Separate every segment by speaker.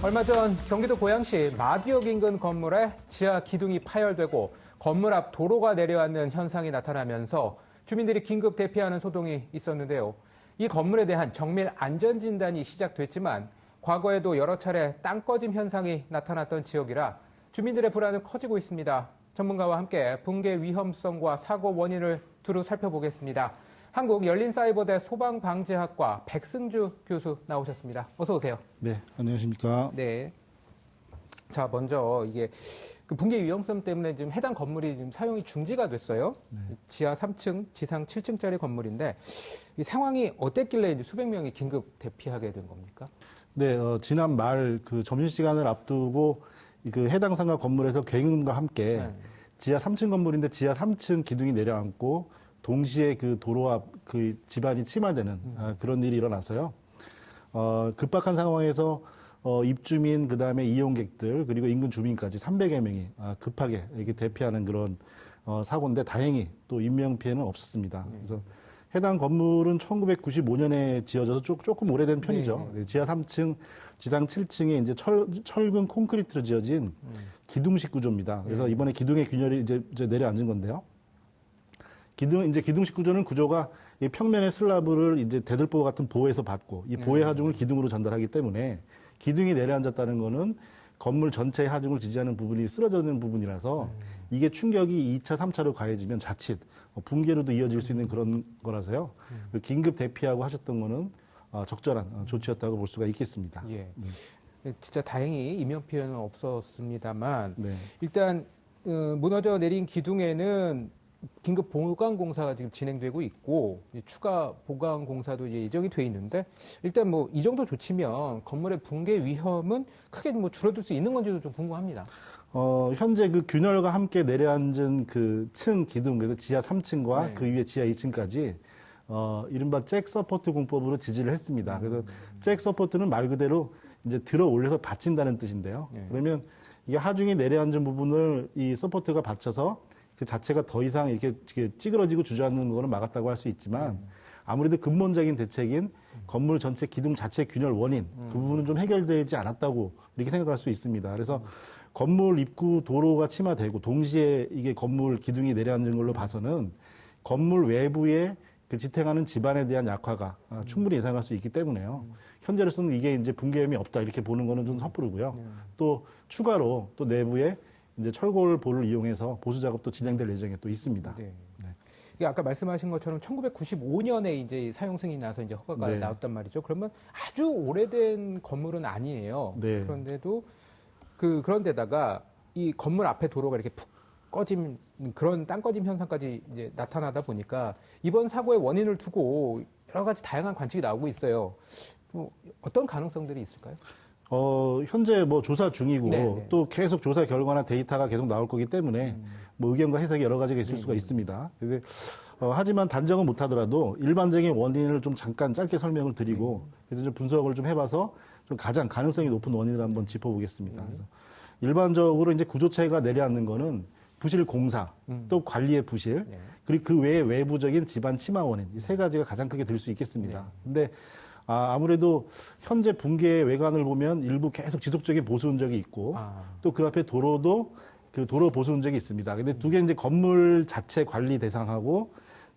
Speaker 1: 얼마 전 경기도 고양시 마디역 인근 건물에 지하 기둥이 파열되고 건물 앞 도로가 내려앉는 현상이 나타나면서 주민들이 긴급 대피하는 소동이 있었는데요. 이 건물에 대한 정밀 안전진단이 시작됐지만 과거에도 여러 차례 땅 꺼짐 현상이 나타났던 지역이라 주민들의 불안은 커지고 있습니다. 전문가와 함께 붕괴 위험성과 사고 원인을 두루 살펴보겠습니다. 한국열린사이버대 소방방재학과 백승주 교수 나오셨습니다. 어서 오세요.
Speaker 2: 네, 안녕하십니까.
Speaker 1: 네. 자, 먼저 이게 그 붕괴 위험성 때문에 지금 해당 건물이 지금 사용이 중지가 됐어요. 네. 지하 3층, 지상 7층짜리 건물인데 이 상황이 어땠길래 이제 수백 명이 긴급 대피하게 된 겁니까?
Speaker 2: 네, 지난 말 그 점심시간을 앞두고 그 해당 상가 건물에서 굉음과 함께 지하 3층 건물인데 지하 3층 기둥이 내려앉고 동시에 그 도로 앞 그 집안이 침하되는 그런 일이 일어나서요. 급박한 상황에서 입주민 그다음에 이용객들 그리고 인근 주민까지 300여 명이 급하게 이렇게 대피하는 그런 사고인데 다행히 또 인명 피해는 없었습니다. 그래서 해당 건물은 1995년에 지어져서 조금 오래된 편이죠. 네. 지하 3층, 지상 7층에 이제 철근 콘크리트로 지어진 기둥식 구조입니다. 그래서 이번에 기둥의 균열이 이제 내려앉은 건데요. 기둥식 구조는 구조가 이 평면의 슬라브를 이제 대들보 같은 보에서 받고 이 보의 하중을 기둥으로 전달하기 때문에 기둥이 내려앉았다는 거는 건물 전체의 하중을 지지하는 부분이 쓰러져 있는 부분이라서 이게 충격이 2차, 3차로 가해지면 자칫 붕괴로도 이어질 수 있는 그런 거라서요. 긴급 대피하고 하셨던 거는 적절한 조치였다고 볼 수가 있겠습니다.
Speaker 1: 예. 진짜 다행히 인명 피해는 없었습니다만
Speaker 2: 네.
Speaker 1: 일단 무너져 내린 기둥에는 긴급 보강 공사가 지금 진행되고 있고 추가 보강 공사도 이제 예정이 돼 있는데 일단 뭐 이 정도 조치면 건물의 붕괴 위험은 크게 뭐 줄어들 수 있는 건지도 좀 궁금합니다.
Speaker 2: 현재 그 균열과 함께 내려앉은 그 층 기둥, 그래서 지하 3층과 그 위에 지하 2층까지 이른바 잭 서포트 공법으로 지지를 했습니다. 그래서 잭 서포트는 말 그대로 이제 들어 올려서 받친다는 뜻인데요. 그러면 이게 하중이 내려앉은 부분을 이 서포트가 받쳐서 그 자체가 더 이상 이렇게 찌그러지고 주저앉는 거는 막았다고 할 수 있지만 아무래도 근본적인 대책인 건물 전체 기둥 자체 균열 원인 그 부분은 좀 해결되지 않았다고 이렇게 생각할 수 있습니다. 그래서 건물 입구 도로가 침하되고 동시에 이게 건물 기둥이 내려앉은 걸로 봐서는 건물 외부에 그 지탱하는 집안에 대한 약화가 충분히 예상할 수 있기 때문에요. 현재로서는 이게 이제 붕괴 위험이 없다 이렇게 보는 거는 좀 섣부르고요. 또 추가로 또 내부에 이제 철골 볼을 이용해서 보수 작업도 진행될 예정에 또 있습니다.
Speaker 1: 네. 네. 이게 아까 말씀하신 것처럼 1995년에 이제 사용 승인이 나서 이제 허가가 나왔단 말이죠. 그러면 아주 오래된 건물은 아니에요.
Speaker 2: 네.
Speaker 1: 그런데도 그런데다가 이 건물 앞에 도로가 이렇게 푹 꺼짐 그런 땅 꺼짐 현상까지 이제 나타나다 보니까 이번 사고의 원인을 두고 여러 가지 다양한 관측이 나오고 있어요. 뭐 어떤 가능성들이 있을까요?
Speaker 2: 현재 뭐 조사 중이고 또 계속 조사 결과나 데이터가 계속 나올 거기 때문에 뭐 의견과 해석이 여러 가지가 있을 수가 있습니다. 근데 하지만 단정은 못하더라도 일반적인 원인을 좀 잠깐 짧게 설명을 드리고 그래서 좀 분석을 좀 해봐서 좀 가장 가능성이 높은 원인을 한번 짚어보겠습니다. 그래서 일반적으로 이제 구조체가 내려앉는 거는 부실 공사, 또 관리의 부실, 그리고 그 외에 외부적인 집안 침하 원인 이 세 가지가 가장 크게 들 수 있겠습니다. 근데 아무래도 현재 붕괴의 외관을 보면 일부 계속 지속적인 보수 흔적이 있고 또 그 앞에 도로도 그 도로 보수 흔적이 있습니다. 근데 두 개 이제 건물 자체 관리 대상하고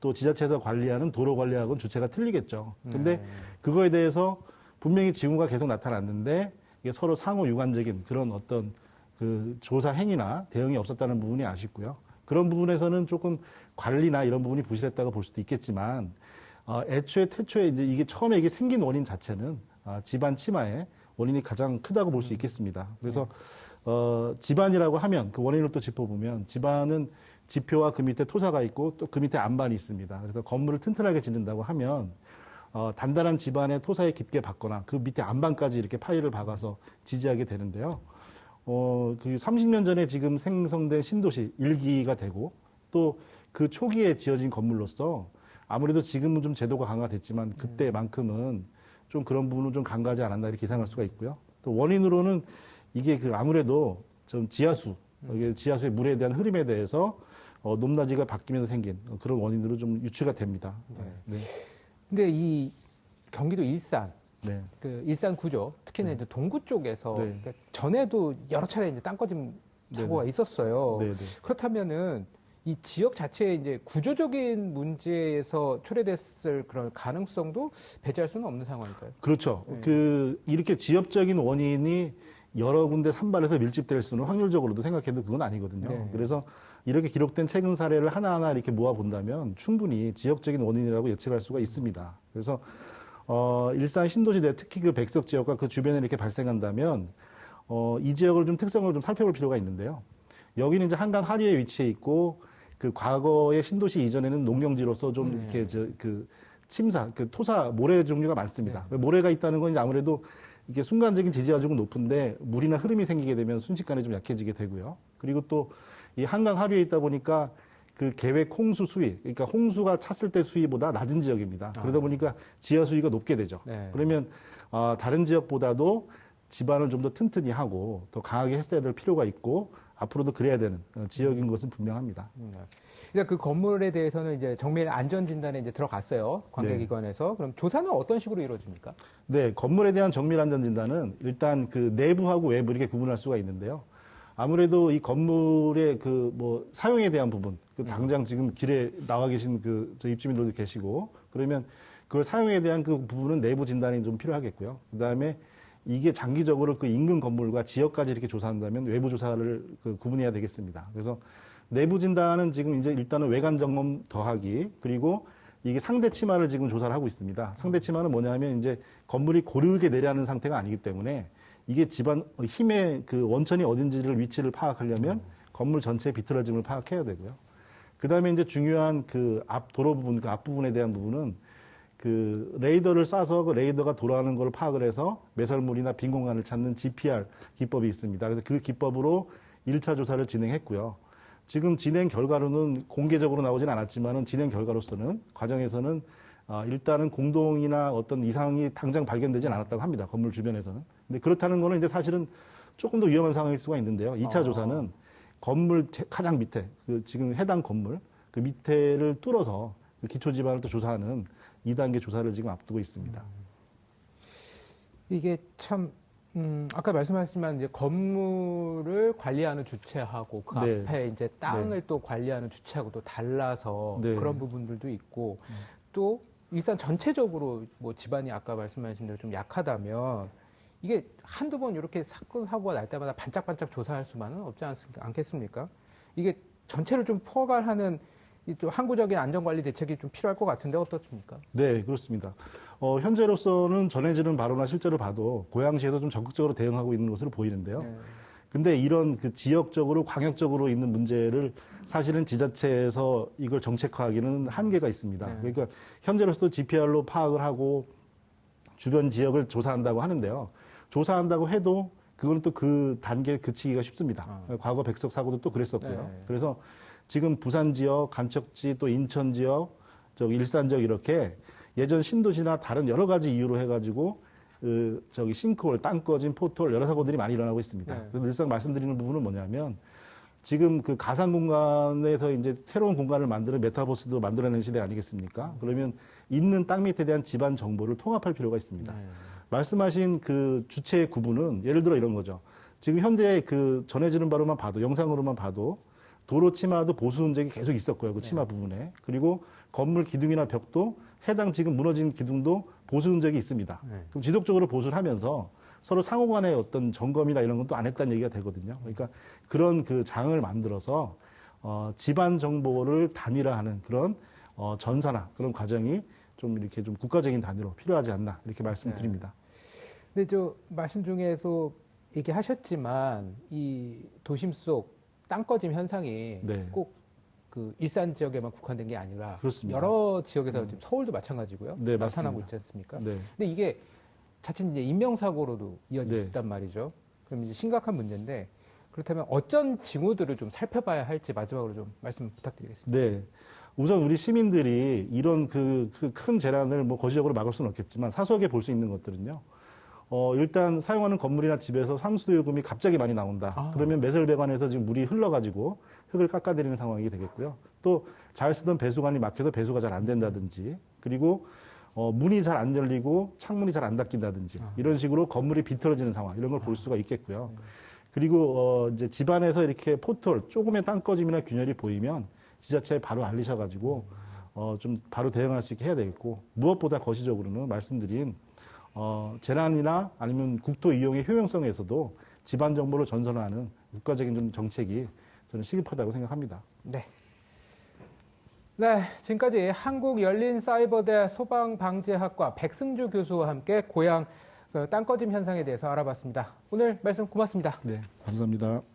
Speaker 2: 또 지자체에서 관리하는 도로 관리하고는 주체가 틀리겠죠. 근데 그거에 대해서 분명히 징후가 계속 나타났는데 이게 서로 상호 유관적인 그런 어떤 그 조사 행위나 대응이 없었다는 부분이 아쉽고요. 그런 부분에서는 조금 관리나 이런 부분이 부실했다고 볼 수도 있겠지만 태초에 이제 이게 처음에 이게 생긴 원인 자체는 집안 침하의 원인이 가장 크다고 볼 수 있겠습니다. 그래서 집안이라고 하면 그 원인을 또 짚어보면 집안은 지표와 그 밑에 토사가 있고 또 그 밑에 안반이 있습니다. 그래서 건물을 튼튼하게 짓는다고 하면 단단한 집안의 토사에 깊게 박거나 그 밑에 안반까지 이렇게 파일을 박아서 지지하게 되는데요. 그 30년 전에 지금 생성된 신도시 1기가 되고 또 그 초기에 지어진 건물로서 아무래도 지금은 좀 제도가 강화됐지만 그때만큼은 좀 그런 부분은 좀 간과하지 않았나 이렇게 예상할 수가 있고요. 또 원인으로는 이게 아무래도 좀 지하수의 물에 대한 흐름에 대해서 높낮이가 바뀌면서 생긴 그런 원인으로 좀 유추가 됩니다.
Speaker 1: 근데 이 경기도 일산
Speaker 2: 네.
Speaker 1: 그 일산 구조, 특히나 이제 동구 쪽에서
Speaker 2: 네.
Speaker 1: 그러니까 전에도 여러 차례 이제 땅꺼짐 사고가 있었어요.
Speaker 2: 네네.
Speaker 1: 그렇다면은 이 지역 자체에 이제 구조적인 문제에서 초래됐을 그런 가능성도 배제할 수는 없는 상황일까요?
Speaker 2: 그렇죠.
Speaker 1: 네.
Speaker 2: 이렇게 지역적인 원인이 여러 군데 산발해서 밀집될 수는 확률적으로도 생각해도 그건 아니거든요.
Speaker 1: 네.
Speaker 2: 그래서 이렇게 기록된 최근 사례를 하나하나 이렇게 모아본다면 충분히 지역적인 원인이라고 예측할 수가 있습니다. 그래서, 일산 신도시대 특히 그 백석 지역과 그 주변에 이렇게 발생한다면, 이 지역을 좀 특성을 좀 살펴볼 필요가 있는데요. 여기는 이제 한강 하류에 위치해 있고, 그 과거의 신도시 이전에는 농경지로서 좀 이렇게 침사, 그 토사, 모래 종류가 많습니다. 모래가 있다는 건 이제 아무래도 이게 순간적인 지지가 조금 높은데 물이나 흐름이 생기게 되면 순식간에 좀 약해지게 되고요. 그리고 또 이 한강 하류에 있다 보니까 그 계획 홍수 수위, 그러니까 홍수가 찼을 때 수위보다 낮은 지역입니다. 그러다 보니까 지하 수위가 높게 되죠.
Speaker 1: 네.
Speaker 2: 그러면 다른 지역보다도 집안을 좀 더 튼튼히 하고 더 강하게 했어야 될 필요가 있고 앞으로도 그래야 되는 지역인 것은 분명합니다.
Speaker 1: 그러니까 그 건물에 대해서는 이제 정밀 안전 진단에 이제 들어갔어요. 관계기관에서. 그럼 조사는 어떤 식으로 이루어집니까?
Speaker 2: 네, 건물에 대한 정밀 안전 진단은 일단 그 내부하고 외부 이렇게 구분할 수가 있는데요. 아무래도 이 건물의 그 뭐 사용에 대한 부분, 그 당장 지금 길에 나와 계신 저 입주민들도 계시고 그러면 그걸 사용에 대한 그 부분은 내부 진단이 좀 필요하겠고요. 그 다음에 이게 장기적으로 그 인근 건물과 지역까지 이렇게 조사한다면 외부 조사를 구분해야 되겠습니다. 그래서 내부 진단은 지금 이제 일단은 외관 점검 더하기 그리고 이게 상대 치마를 지금 조사를 하고 있습니다. 상대 치마는 뭐냐면 이제 건물이 고르게 내려앉는 상태가 아니기 때문에 이게 집안 힘의 그 원천이 어딘지를 위치를 파악하려면 건물 전체의 비틀어짐을 파악해야 되고요. 그 다음에 이제 중요한 그 앞 도로 부분, 그 앞부분에 대한 부분은 그 레이더를 쏴서 그 레이더가 돌아가는 걸 파악을 해서 매설물이나 빈 공간을 찾는 GPR 기법이 있습니다. 그래서 그 기법으로 1차 조사를 진행했고요. 지금 진행 결과로는 공개적으로 나오진 않았지만은 진행 결과로서는 과정에서는 일단은 공동이나 어떤 이상이 당장 발견되진 않았다고 합니다. 건물 주변에서는. 근데 그렇다는 거는 이제 사실은 조금 더 위험한 상황일 수가 있는데요. 2차 조사는 건물 가장 밑에 그 지금 해당 건물 그 밑에를 뚫어서 그 기초 지반을 또 조사하는 2단계 조사를 지금 앞두고 있습니다.
Speaker 1: 이게 참 아까 말씀하셨지만 이제 건물을 관리하는 주체하고 그
Speaker 2: 네.
Speaker 1: 앞에 이제 땅을 또 관리하는 주체하고 또 달라서
Speaker 2: 네.
Speaker 1: 그런 부분들도 있고 또 일단 전체적으로 뭐 집안이 아까 말씀하신 대로 좀 약하다면 이게 한두 번 이렇게 사고가 날 때마다 반짝반짝 조사할 수만은 없지 않겠습니까? 이게 전체를 좀 포괄하는 또 항구적인 안전관리 대책이 좀 필요할 것 같은데 어떻습니까?
Speaker 2: 네, 그렇습니다. 현재로서는 전해지는 바로나 실제로 봐도 고양시에서 좀 적극적으로 대응하고 있는 것으로 보이는데요.
Speaker 1: 네.
Speaker 2: 근데 이런 그 지역적으로 광역적으로 있는 문제를 사실은 지자체에서 이걸 정책화하기는 한계가 있습니다.
Speaker 1: 네.
Speaker 2: 그러니까 현재로서도 GPR로 파악을 하고 주변 지역을 조사한다고 하는데요. 조사한다고 해도 그건 또 그 단계에 그치기가 쉽습니다. 과거 백석 사고도 또 그랬었고요.
Speaker 1: 네.
Speaker 2: 그래서 지금 부산 지역, 간척지, 또 인천 지역, 일산 지역 이렇게 예전 신도시나 다른 여러 가지 이유로 해가지고 싱크홀, 땅 꺼진 포털 여러 사고들이 많이 일어나고 있습니다.
Speaker 1: 네.
Speaker 2: 그래서 늘상 말씀드리는 부분은 뭐냐면 지금 그 가상 공간에서 이제 새로운 공간을 만드는 메타버스도 만들어내는 시대 아니겠습니까? 그러면 있는 땅 밑에 대한 집안 정보를 통합할 필요가 있습니다.
Speaker 1: 네.
Speaker 2: 말씀하신 그 주체의 구분은 예를 들어 이런 거죠. 지금 현재 그 전해지는 바로만 봐도 영상으로만 봐도 도로 치마도 보수 흔적이 계속 있었고요. 그 치마 부분에. 그리고 건물 기둥이나 벽도 해당 지금 무너진 기둥도 보수 흔적이 있습니다. 그럼 지속적으로 보수를 하면서 서로 상호 간의 어떤 점검이나 이런 건 또 안 했다는 얘기가 되거든요. 그러니까 그런 그 장을 만들어서 집안 정보를 단일화하는 그런 전산화 그런 과정이 좀 이렇게 좀 국가적인 단위로 필요하지 않나 이렇게 말씀드립니다.
Speaker 1: 근데 저 말씀 중에서 얘기하셨지만 이 도심 속 땅꺼짐 현상이
Speaker 2: 네.
Speaker 1: 꼭 그 일산 지역에만 국한된 게 아니라
Speaker 2: 그렇습니다.
Speaker 1: 여러 지역에서 지금 서울도 마찬가지고요.
Speaker 2: 네,
Speaker 1: 나타나고
Speaker 2: 맞습니다.
Speaker 1: 있지 않습니까?
Speaker 2: 네.
Speaker 1: 근데 이게 자칫 이제 인명사고로도 이어질
Speaker 2: 네.
Speaker 1: 수 있단 말이죠. 그럼 이제 심각한 문제인데 그렇다면 어떤 징후들을 좀 살펴봐야 할지 마지막으로 좀 말씀 부탁드리겠습니다.
Speaker 2: 네. 우선 우리 시민들이 이런 그 큰 재난을 뭐 거시적으로 막을 수는 없겠지만 사소하게 볼 수 있는 것들은요. 일단 사용하는 건물이나 집에서 상수도 요금이 갑자기 많이 나온다. 그러면 매설배관에서 지금 물이 흘러가지고 흙을 깎아내리는 상황이 되겠고요. 또 잘 쓰던 배수관이 막혀서 배수가 잘 안 된다든지 그리고 문이 잘 안 열리고 창문이 잘 안 닫힌다든지 이런 식으로 건물이 비틀어지는 상황 이런 걸 볼 수가 있겠고요. 그리고 이제 집안에서 이렇게 포털 조금의 땅꺼짐이나 균열이 보이면 지자체에 바로 알리셔가지고 좀 바로 대응할 수 있게 해야 되겠고 무엇보다 거시적으로는 말씀드린 재난이나 아니면 국토 이용의 효용성에서도 집안 정보를 전선화하는 국가적인 좀 정책이 저는 시급하다고 생각합니다.
Speaker 1: 네. 네, 지금까지 한국열린사이버대 소방방재학과 백승주 교수와 함께 고향 땅꺼짐 현상에 대해서 알아봤습니다. 오늘 말씀 고맙습니다.
Speaker 2: 네, 감사합니다.